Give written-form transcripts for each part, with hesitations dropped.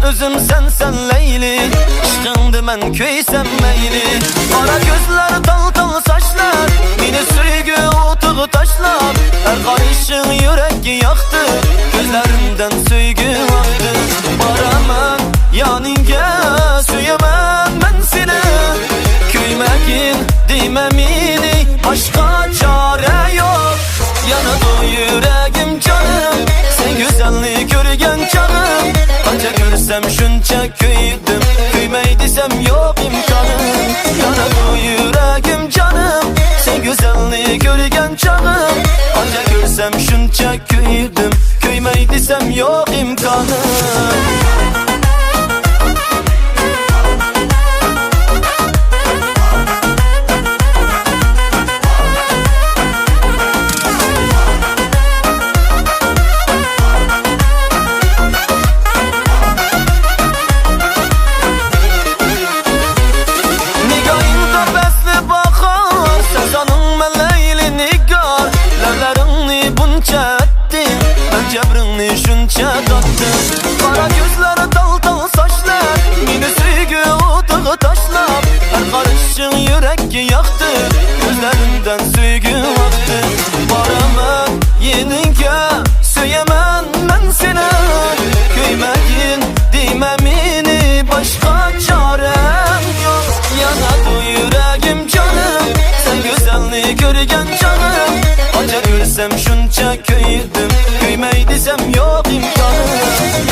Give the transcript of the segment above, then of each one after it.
özüm sen Leyli. Aşkındı mən köysəm meyli. Qara gözlər, tal saçlar, mini sürgü otuğu taşlar. Her karışın yürek yaktı, gözlerimden söygü aktı. Baramam yanınca söylemem ben seni. Köymekin dememini, başka çare yok. Yanadı yüreğim canım, sen güzelliği görgen canım. Anca görsem şunca köydüm, köymey desem yok imkanım. Yanadı yüreğim canım, sen güzelliği görgen canım. Anca görsem şunca köydüm, köymey desem yok imkanım. Cəbrini şunca tattım. Qara gözlər, tal saçlar, mini sürgü otuğu taşlar. Her karışın yürek yaktı, gözlerimden sürgü aktı. Baramam yenince söylemem ben seni. Köymekin dememini, başka çarem yok. Yanadı yüreğim canım, sen güzelliği görgen canım. Anca görsem şunca köydüm, köymey desem yok imkanım.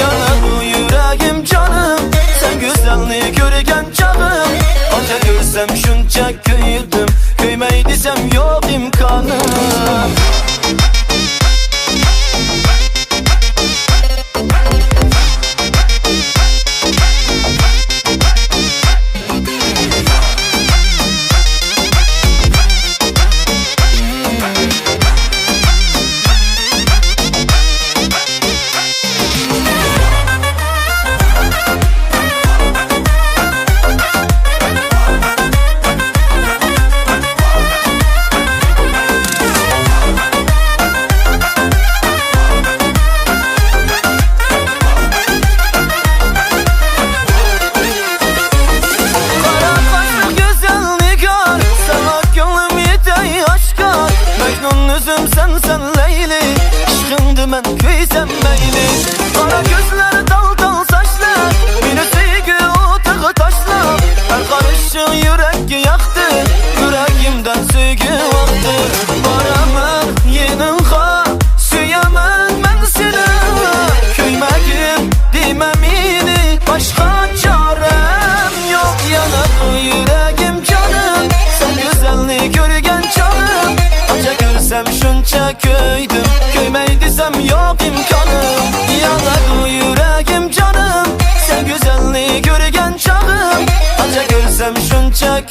Yanadı yüreğim canım, sen güzelliği görgen canım. Anca görsem şunca köydüm, köymey desem yok imkanım. Özüm sen Leyli. Aşkındı mən köysəm meyli. Qara gözlər, tal saçlar, mini sürgü otuğu taşlar. Her karışın yürek yaktı, yüreğimden söygü aktı. Baramam yeninha, söylemem ben seni. Köymekim dememini, başka çarem yok. Yanadı yüreğim canım, sen güzelliği görgen canım. Anca görsem şunca köydüm, köymey desem yok imkanım. Yanadı yüreğim canım, sen güzelliği görgen canım. Anca görsem şunca